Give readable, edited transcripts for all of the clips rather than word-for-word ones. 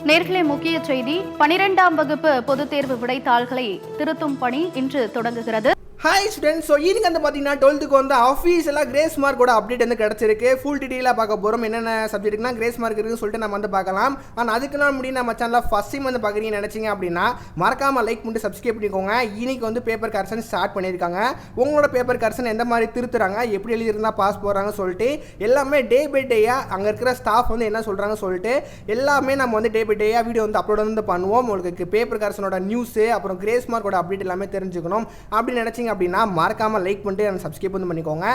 நேர்களே முக்கிய செய்தி 12ஆம் வகுப்பு பொதுத் தேர்வு விடைத்தாள்களை திருத்தும் பணி இன்று தொடங்குகிறது. Hi students. ஸோ இன்னைக்கு வந்து பார்த்தீங்கன்னா 12th வந்து அஃபீஷியலாக கிரேஸ் மார்க்கோட அப்டேட் வந்து கிடச்சிருக்கு. ஃபுல் டீட்டெயிலாக பார்க்க போகிறோம். என்னென்ன சப்ஜெக்ட்னா கிரேஸ் மார்க் இருக்குன்னு சொல்லிட்டு நம்ம வந்து பார்க்கலாம். ஆனால் அதுக்கு நான் முடியும் நம்ம சேனலில் ஃபஸ்ட் டைம் வந்து பார்க்குறீங்கன்னு நினச்சிங்க அப்படின்னா மறக்காமல் லைக் பண்ணிட்டு சப்ஸ்கிரைப் பண்ணிக்கோங்க. இன்னைக்கு வந்து பேப்பர் கரெக்ஷன் ஸ்டார்ட் பண்ணியிருக்காங்க. உங்களோட பேப்பர் கரெக்ஷன் எந்த மாதிரி திருத்துறாங்க, எப்படி எழுதிருந்தால் பாஸ் போகிறாங்க சொல்லிட்டு எல்லாமே டே பை டேயாக அங்கே இருக்கிற ஸ்டாஃப் வந்து என்ன சொல்கிறாங்க சொல்லிட்டு எல்லாமே நம்ம வந்து டே பை டேயாக வீடியோ வந்து அப்லோட் வந்து பண்ணுவோம். உங்களுக்கு பேப்பர் கரெக்ஷனோட நியூஸு அப்புறம் கிரேஸ் மார்க்கோட அப்டேட் எல்லாமே தெரிஞ்சுக்கணும் அப்படின்னு நினச்சிங்க அப்படின்னா மறக்காமல் லைக் பண்ணிட்டு எனக்கு சப்ஸ்கிரைப் வந்து பண்ணிக்கோங்க.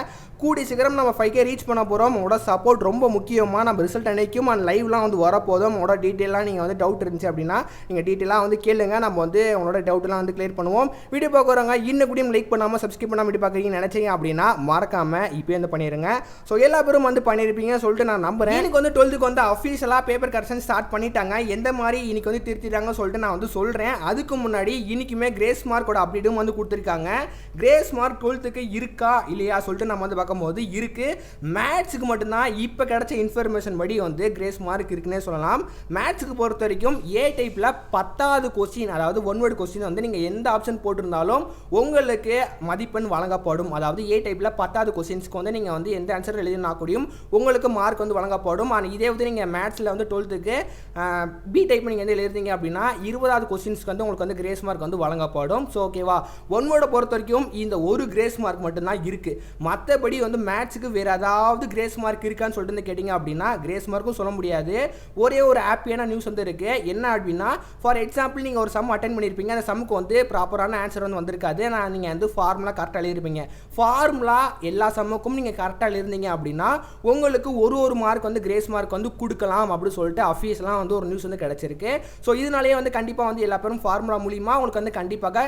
கூடி சீக்கிரம் நம்ம 5K ரீச் பண்ண போகிறோம். உங்களோட சப்போர்ட் ரொம்ப முக்கியமாக. நம்ம ரிசல்ட் அன்னைக்கும் அண்ட் லைவ்லாம் வந்து வரப்போதும். உங்களோட டீட்டெயிலாக நீங்கள் வந்து டவுட் இருந்துச்சு அப்படின்னா நீங்கள் டீட்டெயிலாக வந்து கேளுங்க. நம்ம வந்து உங்களோட டவுட்லாம் வந்து கிளியர் பண்ணுவோம். வீடியோ பார்க்குறவங்க இன்னும் கூடியும் லைக் பண்ணாமல் சப்ஸ்கிரைப் பண்ணாமல் வீடியோ பார்க்குறீங்கன்னு நினச்சிங்க அப்படின்னா மறக்காமல் இப்போ வந்து பண்ணிடுங்க. ஸோ எல்லா பேரும் வந்து பண்ணியிருப்பீங்கன்னு சொல்லிட்டு நான் நம்புகிறேன். எனக்கு வந்து 12th வந்து அஃபீஷியலாக பேப்பர் கரெக்ஷன் ஸ்டார்ட் பண்ணிட்டாங்க. எந்த மாதிரி இன்னைக்கு வந்து திருத்திட்டாங்க சொல்லிட்டு நான் வந்து சொல்கிறேன். அதுக்கு முன்னாடி இன்னைக்குமே கிரேஸ் மார்க்கோட அப்டேட்டும் வந்து கொடுத்துருக்காங்க. கிரேஸ் மார்க் 12th இருக்கா இல்லையா சொல்லிட்டு நம்ம வந்து பார்க்கும்போது இருக்கு. மேத்ஸுக்கு மட்டும்தான் இப்போ கிடைச்ச இன்ஃபர்மேஷன் படி வந்து கிரேஸ் மார்க் இருக்குன்னே சொல்லலாம். மேத்ஸுக்கு பொறுத்த வரைக்கும் ஏ டைப்பில் 10வது கொஸ்டின், அதாவது ஒன் வேர்டு கொஸ்டின் வந்து நீங்கள் எந்த ஆப்ஷன் போட்டிருந்தாலும் உங்களுக்கு மதிப்பெண் வழங்கப்படும். அதாவது ஏ டைப்பில் 10வது கொஸ்டின்ஸ்க்கு வந்து நீங்கள் வந்து எந்த ஆன்சர் எழுதினா கூடியும் உங்களுக்கு மார்க் வந்து வழங்கப்படும். ஆனால் இதே வந்து நீங்கள் மேத்ஸில் வந்து 12th பி டைப் நீங்கள் வந்து எழுதுறீங்க அப்படின்னா 20வது கொஸ்டின்ஸ்க்கு வந்து உங்களுக்கு வந்து கிரேஸ் மார்க் வந்து வழங்கப்படும். ஸோ ஓகேவா, ஒன் வேர்டை பொறுத்த வரைக்கும் இந்த ஒரு கிரேஸ் மார்க் மட்டும்தான் இருக்குது. மற்றபடி வந்து மேத்ஸுக்கு வேறு ஏதாவது கிரேஸ் மார்க் இருக்கான்னு சொல்லிட்டு வந்து கேட்டிங்க அப்படின்னா கிரேஸ் மார்க்கும் சொல்ல முடியாது. ஒரே ஒரு ஹாப்பியான நியூஸ் வந்து இருக்குது. என்ன அப்படின்னா, ஃபார் எக்ஸாம்பிள் நீங்கள் ஒரு சம் அட்டென்ட் பண்ணியிருப்பீங்க. அந்த சம்முக்கு வந்து ப்ராப்பரான ஆன்சர் வந்து வந்திருக்காது. ஆனால் நீங்கள் வந்து ஃபார்முலா கரெக்டாக எழுதிருப்பீங்க. ஃபார்முலா எல்லா சம்முக்கும் நீங்கள் கரெக்டாக எழுதிருந்தீங்க அப்படின்னா உங்களுக்கு ஒரு மார்க் வந்து கிரேஸ் மார்க் வந்து கொடுக்கலாம் அப்படின்னு சொல்லிட்டு அஃபீஷியலாக வந்து ஒரு நியூஸ் வந்து கிடச்சிருக்கு. ஸோ இதனாலேயே வந்து கண்டிப்பாக வந்து எல்லா பேரும் ஃபார்முலா மூலிமா உங்களுக்கு வந்து கண்டிப்பாக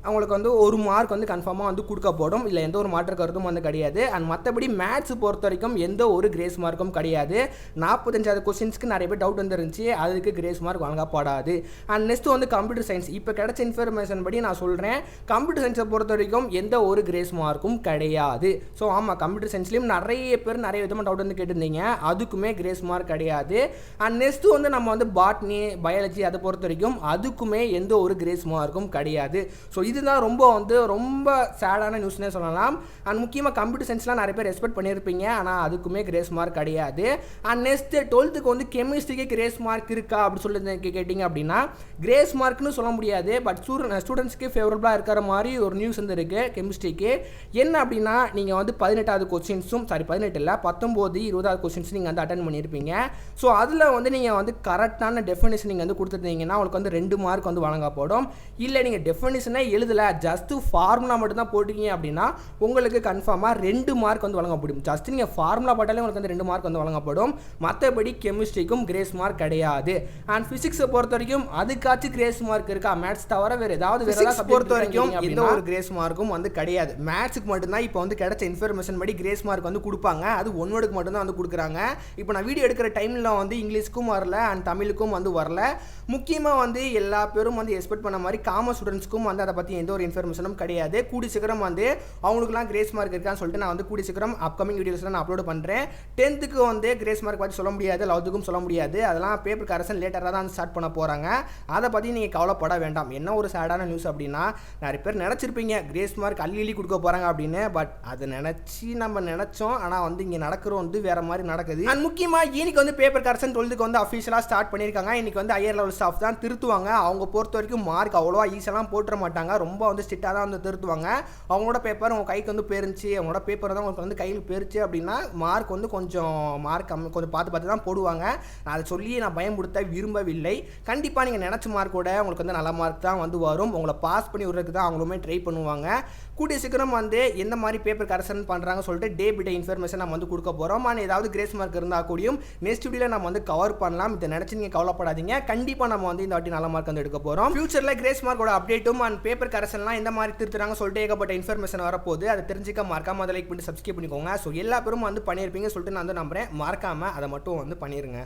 அவங்களுக்கு வந்து ஒரு மார்க் வந்து கன்ஃபார்மாக வந்து கொடுக்கப்படும். இல்லை எந்த ஒரு மாற்று கருத்தும் வந்து கிடையாது. அண்ட் மற்றபடி மேத்ஸ் பொறுத்த வரைக்கும் எந்த ஒரு கிரேஸ் மார்க்கும் கிடையாது. 45வது கொஸ்டின்ஸ்க்கு நிறைய பேர் டவுட் வந்துருந்துச்சு, அதுக்கு கிரேஸ் மார்க் வழங்கப்படாது. அண்ட் நெக்ஸ்ட் வந்து கம்ப்யூட்டர் சயின்ஸ். இப்போ கிடைச்ச இன்ஃபர்மேஷன் படி நான் சொல்கிறேன், கம்ப்யூட்டர் சயின்ஸை பொறுத்த வரைக்கும் எந்த ஒரு கிரேஸ் மார்க்கும் கிடையாது. ஸோ ஆமாம், கம்ப்யூட்டர் சயின்ஸ்லேயும் நிறைய பேர் நிறைய விதமாக டவுட் வந்து கேட்டிருந்தீங்க, அதுக்குமே கிரேஸ் மார்க் கிடையாது. அண்ட் நெக்ஸ்ட் வந்து நம்ம வந்து பாட்னி பயாலஜி அதை பொறுத்த வரைக்கும் அதுக்குமே எந்த ஒரு கிரேஸ் மார்க்கும் கிடையாது. ஸோ இதுதான் ரொம்ப சேடான நியூஸ்னே சொல்லலாம். அண்ட் முக்கியமாக கம்ப்யூட்டர் சயின்ஸ்லாம் நிறைய பேர் எக்ஸ்பெக்ட் பண்ணியிருப்பீங்க, ஆனால் அதுக்குமே கிரேஸ் மார்க் கிடையாது. அண்ட் நெக்ஸ்ட் 12th வந்து கெமிஸ்ட்ரிக்கு கிரேஸ் மார்க் இருக்கா அப்படின்னு சொல்லி கேட்டிங்க அப்படின்னா கிரேஸ் மார்க்னு சொல்ல முடியாது. பட் ஸ்டூடெண்ட்ஸ்க்கு ஃபேவரபுளாக இருக்கிற மாதிரி ஒரு நியூஸ் வந்து இருக்குது கெமிஸ்ட்ரிக்கு. என்ன அப்படின்னா, நீங்கள் வந்து 18வது கொஸ்டின்ஸும் 18 இல்லை 19 20வது கொஸ்டின்ஸ் நீங்கள் வந்து அட்டன் பண்ணியிருப்பீங்க. ஸோ அதில் வந்து நீங்கள் வந்து கரெக்டான டெஃபினிஷன் நீங்கள் வந்து கொடுத்துருந்தீங்கன்னா உங்களுக்கு வந்து 2 மார்க் வந்து வழங்கப்படும். இல்லை நீங்கள் டெஃபினிஷனே எழுதலை, ஜஸ்ட் ஃபார்முலா மட்டும் தான் போட்டிருக்கீங்க அப்படின்னா உங்களுக்கு கன்ஃபார்மாக 2 மார்க் வந்து வழங்கப்படும். ஜஸ்ட் நீங்கள் ஃபார்முலா போட்டாலே உங்களுக்கு வந்து 2 மார்க் வந்து வழங்கப்படும். மற்றபடி கெமிஸ்ட்ரிக்கும் கிரேஸ் மார்க் கிடையாது. அண்ட் ஃபிசிக்ஸை பொறுத்த வரைக்கும் அதுக்காச்சும் கிரேஸ் மார்க் இருக்கா? மேத்ஸ் தவிர வேறு ஏதாவது பொறுத்த வரைக்கும் எந்த ஒரு கிரேஸ் மார்க்கும் வந்து கிடையாது. மேத்ஸுக்கு மட்டும்தான் இப்போ வந்து கிடைச்ச இன்ஃபர்மேஷன் படி கிரேஸ் மார்க் வந்து கொடுப்பாங்க. அது ஒன் வேர்டுக்கு மட்டும்தான் வந்து கொடுக்குறாங்க. இப்போ நான் வீடியோ எடுக்கிற டைமில் வந்து இங்கிலீஷ்க்கும் வரல அண்ட் தமிழுக்கும் வந்து வரல. முக்கியமாக வந்து எல்லா பேரும் வந்து எக்ஸ்பெக்ட் பண்ண மாதிரி காமர்ஸ் ஸ்டூடெண்ட்ஸ்க்கும் வந்து அதை பற்றி எந்த ஒரு இன்ஃபர்மேஷனும் கிடையாது. கூடி சீக்கிரம் வந்து அவங்களுக்குலாம் கிரேஸ் மார்க் இருக்கான்னு சொல்லிட்டு நான் வந்து கூடி சீக்கிரம் அப்கமிங் வீடியோஸ்லாம் நான் அப்லோட் பண்ணுறேன். 10th வந்து கிரேஸ் மார்க் பற்றி சொல்ல முடியாது, 11th சொல்ல முடியாது. அதெல்லாம் பேப்பர் கரெக்ஷன் லேட்டராக தான் ஸ்டார்ட் பண்ண போகிறாங்க. அதை பற்றி நீங்கள் கவலைப்பட வேண்டாம். என்ன ஒரு சேடான நியூஸ் அப்படின்னா, நிறைய பேர் நினச்சிருப்பீங்க கிரேஸ் மார்க் அள்ளி கொடுக்க போகிறாங்க அப்படின்னு. பட் அதை நம்ம நினச்சோம், ஆனால் வந்து இங்கே நடக்கிறது வந்து வேறு மாதிரி நடக்குது. அண்ட் முக்கியமாக இன்னைக்கு வந்து பேப்பர் கரெக்ஷன் 12th வந்து அஃபீஷியலாக ஸ்டார்ட் பண்ணியிருக்காங்க. இன்னைக்கு வந்து ஹையர் லெவல் ஸ்டாஃப் தான் திருத்துவாங்க. அவங்க பொறுத்த வரைக்கும் மார்க் அவ்வளோவா ஈஸியெல்லாம் போட்டுற மாட்டாங்க. ரொம்ப வந்து ஸ்ட்ரிக்டாக தான் வந்து திருத்துவாங்க. அவங்களோட பேப்பர் உங்கள் கைக்கு வந்து போயிருந்துச்சு, அவங்களோட பேப்பர் தான் உங்களுக்கு வந்து கையில் போயிருச்சு அப்படின்னா மார்க் வந்து கொஞ்சம் கொஞ்சம் பார்த்து தான் போடுவாங்க. நான் அதை சொல்லி நான் பயமுடுத்த விரும்பவில்லை. கண்டிப்பாக நீங்கள் நினச்ச மார்க்கோட உங்களுக்கு வந்து நல்ல மார்க் தான் வந்து வரும். உங்களை பாஸ் பண்ணி விடுறதுக்கு தான் அவங்களுமே ட்ரை பண்ணுவாங்க. கூடிய சீக்கிரம் வந்து எந்த மாதிரி பேப்பர் கரெக்ஷன் பண்ணுறாங்க சொல்லிட்டு டே பை டே இன்ஃபர்மேஷன் நம்ம வந்து கொடுக்க போகிறோம். ஆனால் ஏதாவது கிரேஸ் மார்க் இருந்தால் கூடியும் நெக்ஸ்ட் வீடியோவில் நம்ம வந்து கவர் பண்ணலாம். இதை நினச்சி நீங்கள் கவலைப்படாதீங்க. கண்டிப்பாக நம்ம வந்து இந்த வாட்டி நல்ல மார்க் வந்து எடுக்க போகிறோம். ஃபியூச்சரில் கிரேஸ் மார்க்கோட அப்டேட்டும் அண்ட் பேப்பர் கரெக்ஷன்லாம் எந்த மாதிரி திருத்துறாங்க சொல்லிட்டு ஏகப்பட்ட இன்ஃபர்மேஷன் வரப்போகுது. அதை தெரிஞ்சுக்க மறக்காம அதை லைக் பண்ணி சப்ஸ்கிரைப் பண்ணிக்கோங்க. ஸோ எல்லா பேரும் வந்து பண்ணியிருப்பீங்க சொல்லிட்டு நான் வந்து நம்புறேன். மறக்காமல் அதை மட்டும் வந்து பண்ணிடுங்க.